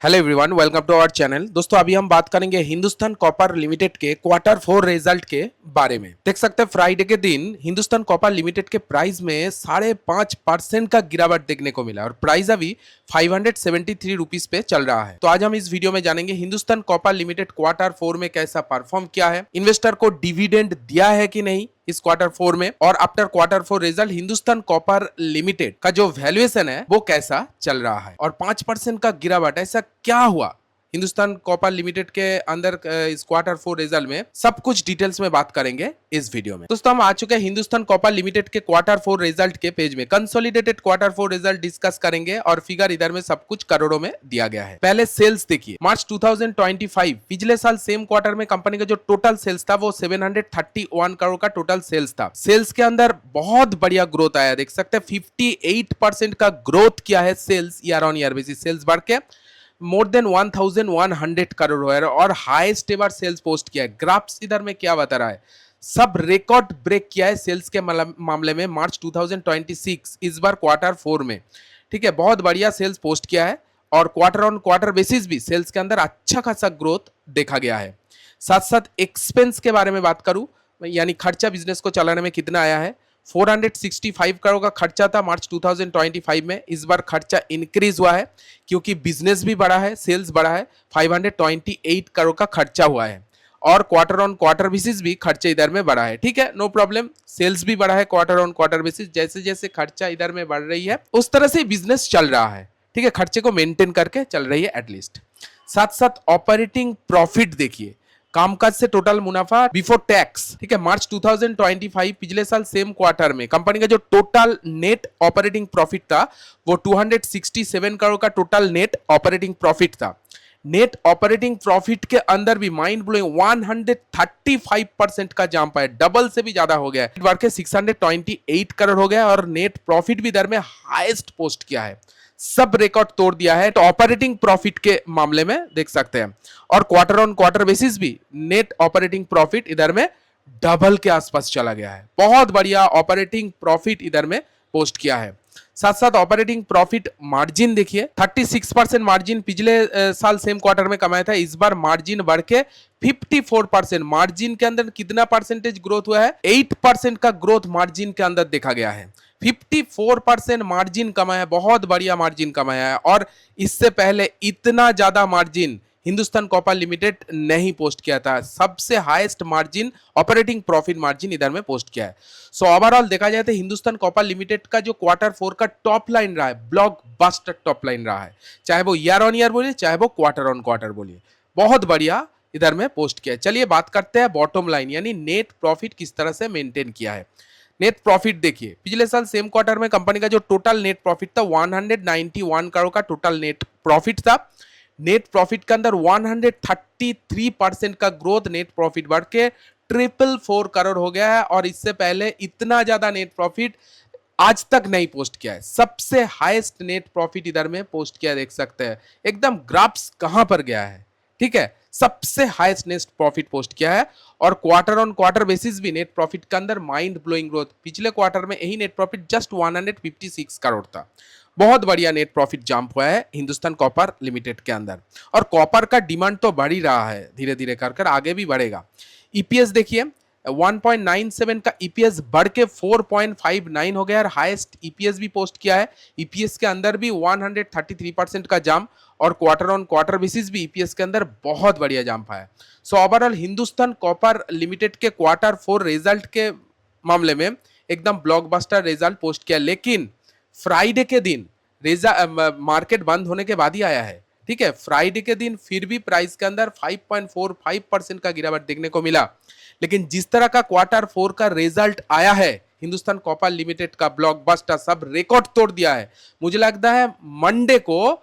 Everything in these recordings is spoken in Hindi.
Hello everyone, welcome to our channel. दोस्तों अभी हम बात करेंगे हिंदुस्तान कॉपर लिमिटेड के क्वार्टर 4 रिजल्ट के बारे में। देख सकते हैं फ्राइडे के दिन हिंदुस्तान कॉपर लिमिटेड के प्राइस में 5.5% का गिरावट देखने को मिला और प्राइस अभी 573 रुपीज पे चल रहा है। तो आज हम इस वीडियो में जानेंगे हिंदुस्तान कॉपर लिमिटेड क्वार्टर 4 में कैसा परफॉर्म किया है, इन्वेस्टर को डिविडेंड दिया है कि नहीं इस क्वार्टर 4 में, और after quarter 4 result Hindustan copper limited का जो वैल्यूएशन है वो कैसा चल रहा है और 5% का गिरावट ऐसा क्या हुआ हिंदुस्तान कॉपर लिमिटेड के अंदर इस क्वार्टर 4 रिजल्ट में, सब कुछ डिटेल्स में बात करेंगे इस वीडियो में। दोस्तों हम आ चुके हैं हिंदुस्तान कॉपर लिमिटेड के क्वार्टर 4 रिजल्ट के पेज में। कंसोलिडेटेड क्वार्टर 4 रिजल्ट डिस्कस करेंगे और फिगर इधर में सब कुछ करोड़ों में दिया गया है। पहले सेल्स देखिए, मार्च 2025 पिछले साल सेम क्वार्टर में कंपनी का जो टोटल सेल्स था वो 731 करोड़ का टोटल सेल्स था। सेल्स के अंदर बहुत बढ़िया ग्रोथ आया, देख सकते हैं 58% का ग्रोथ किया है sales year on year basis. Sales बढ़ के मोर देन 1100 करोड़ हुआ है और हाईएस्ट एवर सेल्स पोस्ट किया है। ग्राफ्स इधर में क्या बता रहा है, सब रिकॉर्ड ब्रेक किया है सेल्स के मामले में मार्च 2026 इस बार क्वार्टर 4 में। ठीक है, बहुत बढ़िया सेल्स पोस्ट किया है और क्वार्टर ऑन क्वार्टर बेसिस भी सेल्स के अंदर अच्छा खासा ग्रोथ देखा गया है। साथ साथ एक्सपेंस के बारे में बात करूं, यानी खर्चा बिजनेस को चलाने में कितना आया है, 465 करोड़ का खर्चा था मार्च 2025 में। इस बार खर्चा इंक्रीज हुआ है क्योंकि बिजनेस भी बढ़ा है, सेल्स बढ़ा है, 528 करोड़ का खर्चा हुआ है और क्वार्टर ऑन क्वार्टर बेसिस भी खर्चा इधर में बढ़ा है। ठीक है, नो प्रॉब्लम, सेल्स भी बढ़ा है क्वार्टर ऑन क्वार्टर बेसिस। जैसे जैसे खर्चा इधर में बढ़ रही है उस तरह से बिजनेस चल रहा है। ठीक है, खर्चे को मेंटेन करके चल रही है एटलीस्ट। साथ साथ ऑपरेटिंग प्रॉफिट देखिए, कामकाज से टोटल मुनाफा बिफोर टैक्स। ठीक है, मार्च 2025 पिछले साल सेम क्वार्टर में कंपनी का जो टोटल नेट ऑपरेटिंग प्रॉफिट था वो 267 करोड़ का टोटल नेट ऑपरेटिंग प्रॉफिट था। नेट ऑपरेटिंग प्रॉफिट के अंदर भी माइंड ब्लोइंग 135% का जंप है, डबल से भी ज्यादा हो गया है, बढ़ के 628 करोड़ हो गया और नेट प्रॉफिट भी इधर में हाईएस्ट पोस्ट किया है, सब रिकॉर्ड तोड़ दिया है। तो ऑपरेटिंग प्रॉफिट के मामले में देख सकते हैं और क्वार्टर ऑन क्वार्टर बेसिस भी नेट ऑपरेटिंग प्रॉफिट इधर में डबल के आसपास चला गया है। बहुत बढ़िया ऑपरेटिंग प्रॉफिट इधर में पोस्ट किया है। साथ साथ ऑपरेटिंग प्रॉफिट मार्जिन देखिए, 36% मार्जिन पिछले साल सेम क्वार्टर में कमाया था, इस बार मार्जिन बढ़ के 54%। मार्जिन के अंदर कितना परसेंटेज ग्रोथ हुआ है, 8% का ग्रोथ मार्जिन के अंदर देखा गया है। 54% मार्जिन कमाया है, बहुत बढ़िया मार्जिन कमाया है और इससे पहले इतना ज्यादा मार्जिन हिंदुस्तान कॉपर लिमिटेड नहीं पोस्ट किया था। सबसे highest margin operating profit margin इधर में पोस्ट किया है। सो ओवरऑल देखा जाए तो हिंदुस्तान कॉपर लिमिटेड का जो क्वार्टर 4 का टॉप लाइन रहा है, ब्लॉकबस्टर टॉप लाइन रहा है, चाहे वो ईयर ऑन ईयर बोलिए चाहे वो क्वार्टर ऑन क्वार्टर बोलिए, बहुत बढ़िया इधर में पोस्ट किया है। चलिए बात करते हैं बॉटम लाइन, यानी नेट प्रॉफिट किस तरह से मेंटेन किया है। नेट प्रॉफिट देखिए, पिछले साल सेम क्वार्टर में कंपनी का जो टोटल नेट प्रॉफिट था 191 करोड़ का टोटल नेट प्रॉफिट था। नेट प्रॉफिट के अंदर 133% का ग्रोथ, नेट प्रॉफिट बढ़ के 444 करोड़ हो गया है और इससे पहले इतना ज्यादा नेट प्रॉफिट आज तक नहीं पोस्ट किया है। सबसे हाईएस्ट नेट प्रॉफिट इधर में पोस्ट किया, देख सकते हैं एकदम ग्राफ्स कहां पर गया है। ठीक है, सबसे हाईएस्ट नेट प्रॉफिट पोस्ट किया है और क्वार्टर ऑन क्वार्टर बेसिस भी नेट प्रॉफिट के अंदर माइंड ब्लोइंग ग्रोथ। पिछले क्वार्टर में यही नेट प्रॉफिट जस्ट 156 करोड़ था। बहुत बढ़िया नेट प्रॉफिट जंप हुआ है हिंदुस्तान कॉपर लिमिटेड के अंदर और कॉपर का डिमांड तो बढ़ ही रहा है, धीरे धीरे कर आगे भी बढ़ेगा। ईपीएस देखिए, 1.97 का ईपीएस बढ़ के 4.59 हो गया और हाईएस्ट ईपीएस भी पोस्ट किया है। ईपीएस के अंदर भी 133% का जंप और क्वार्टर ऑन क्वार्टर बेसिस भी ईपीएस के अंदर बहुत बढ़िया जंप है। So overall Hindustan copper limited के क्वार्टर 4 रिजल्ट के मामले में एकदम ब्लॉकबस्टर रिजल्ट पोस्ट किया, लेकिन फ्राइडे के दिन मार्केट बंद होने के बाद ही आया है। ठीक है, फ्राइडे के दिन फिर भी प्राइस के अंदर 5.45% का गिरावट देखने को मिला, लेकिन जिस तरह का क्वार्टर 4 का रिजल्ट आया है हिंदुस्तान कॉपर लिमिटेड का, ब्लॉकबस्टर, सब रिकॉर्ड तोड़ दिया है। मुझे लगता है मंडे को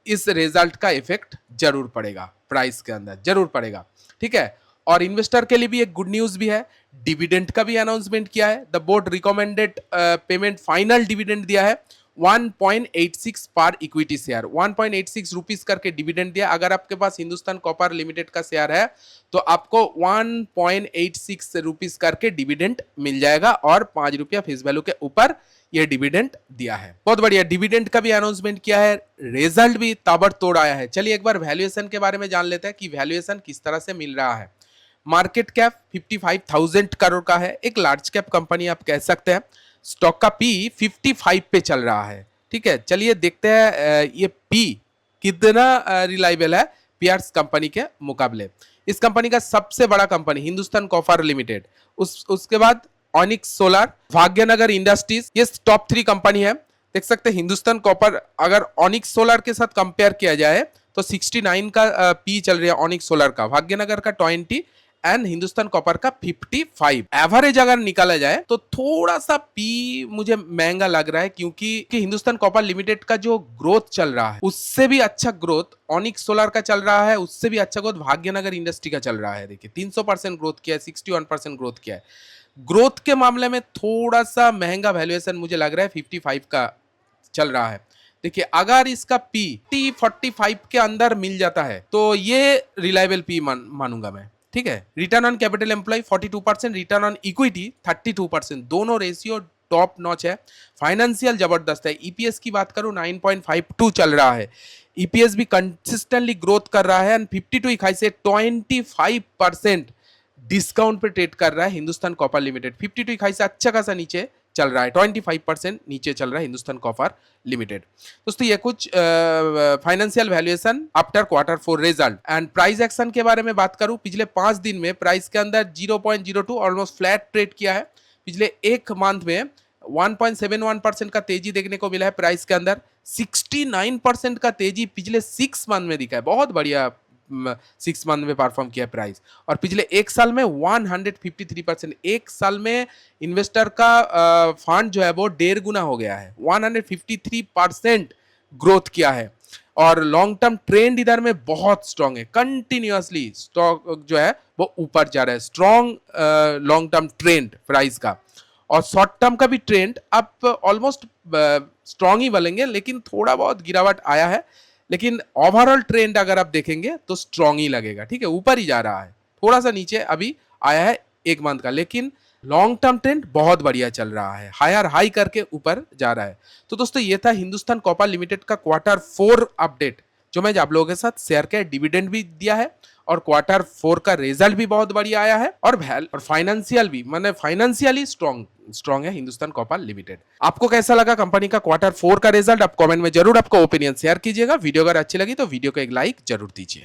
इस रिजल्ट का इफेक्ट जरूर पड़ेगा, प्राइस के अंदर जरूर पड़ेगा। ठीक है, और इन्वेस्टर के लिए भी एक गुड न्यूज भी है, डिविडेंड का भी अनाउंसमेंट किया है। The board recommended payment final dividend दिया है 1.86 पर इक्विटी शेयर, 1.86 रुपीस करके डिविडेंड दिया। अगर आपके पास हिंदुस्तान कॉपर लिमिटेड का शेयर है तो आपको 1.86 रुपीस करके डिविडेंड मिल जाएगा और 5 रुपया फेस वैल्यू के ऊपर ये डिविडेंड दिया है। बहुत बढ़िया, डिविडेंड का भी अनाउंसमेंट किया है, रिजल्ट भी ताबड़तोड़ आया है। चलिए एक बार वैल्यूएशन के बारे में जान लेते हैं कि वैल्यूएशन किस तरह से मिल रहा है। मार्केट कैप 55,000 करोड़ का है, एक लार्ज कैप कंपनी आप कह सकते हैं। स्टॉक का पी 55 पे चल रहा है, ठीक है। चलिए देखते हैं ये पी कितना रिलायबल है पीआरस कंपनी के मुकाबले। इस कंपनी का सबसे बड़ा कंपनी हिंदुस्तान कॉपर लिमिटेड, उसके बाद ऑनिक्स सोलर, भाग्यनगर इंडस्ट्रीज, ये टॉप 3 कंपनी है। देख सकते हैं हिंदुस्तान कॉपर अगर ऑनिक्स सोलर के साथ कंपेयर किया जाए तो 69 का पी चल रहा है ऑनिक्स सोलर का, भाग्यनगर का 20 एंड हिंदुस्तान कॉपर का 55। एवरेज अगर निकाला जाए तो थोड़ा सा पी मुझे महंगा लग रहा है, क्योंकि हिंदुस्तान कॉपर लिमिटेड का जो ग्रोथ चल रहा है उससे भी अच्छा ग्रोथ ऑनिक्स सोलर का चल रहा है, उससे भी अच्छा ग्रोथ भाग्यनगर इंडस्ट्री का चल रहा है। देखिए 300% ग्रोथ किया है, 61% ग्रोथ किया है। ग्रोथ के मामले में थोड़ा सा महंगा वैल्यूएशन मुझे लग रहा है, 55 का चल रहा है। देखिए अगर इसका पी 45 के अंदर मिल जाता है तो ये रिलायबल पी मानूंगा मैं, ठीक है। Return on capital employ 42%, return on equity 32%, दोनों रेशियो टॉप नॉच है। फाइनेंशियल जबरदस्त है। ईपीएस की बात करूं 9.52 चल रहा है, ईपीएस भी कंसिस्टेंटली ग्रोथ कर रहा है एंड 52 इकाई से 25% डिस्काउंट पे ट्रेड कर रहा है हिंदुस्तान कॉपर लिमिटेड। 52 इकाई से अच्छा खासा नीचे चल रहा है, 25% नीचे चल रहा है हिंदुस्तान कॉपर लिमिटेड। दोस्तों ये कुछ financial valuation after Q4 result and price action के बारे में बात करूं, पिछले 5 दिन में प्राइस के अंदर 0.02 ऑलमोस्ट फ्लैट ट्रेड किया है। पिछले एक मंथ में 1.71% का तेजी देखने को मिला है प्राइस के अंदर। 69% का तेजी पिछले 6 मंथ में दिखा है, बहुत बढ़िया 6 मंथ में परफॉर्म किया प्राइस। और पिछले एक साल में 153%, एक साल में इन्वेस्टर का फंड जो है वो 1.5 गुना हो गया है, 153% ग्रोथ किया है। और लॉन्ग टर्म ट्रेंड इधर में बहुत स्ट्रांग है, कंटिन्यूअसली स्टॉक जो है वो ऊपर जा रहा है, strong long term trend price का। और शॉर्ट टर्म का भी ट्रेंड अब ऑलमोस्ट स्ट्रांग ही बोलेंगे, लेकिन थोड़ा बहुत गिरावट आया है, लेकिन ओवरऑल ट्रेंड अगर आप देखेंगे तो स्ट्रांग ही लगेगा, ठीक है। ऊपर ही जा रहा है, थोड़ा सा नीचे अभी आया है एक मंथ का, लेकिन लॉन्ग टर्म ट्रेंड बहुत बढ़िया चल रहा है, हायर हाई करके ऊपर जा रहा है। तो दोस्तों ये था हिंदुस्तान कॉपर लिमिटेड का Q4 अपडेट जो मैं आप लोगों के साथ शेयर किया। डिविडेंड भी दिया है और Q4 का रिजल्ट भी बहुत बढ़िया आया है, और फाइनेंशियल भी, माने फाइनेंशियली स्ट्रांग है हिंदुस्तान कॉपर लिमिटेड। आपको कैसा लगा कंपनी का Q4 का रिजल्ट, आप कमेंट में जरूर आपका ओपिनियन शेयर कीजिएगा। वीडियो अगर अच्छी लगी तो वीडियो को एक लाइक जरूर दीजिए।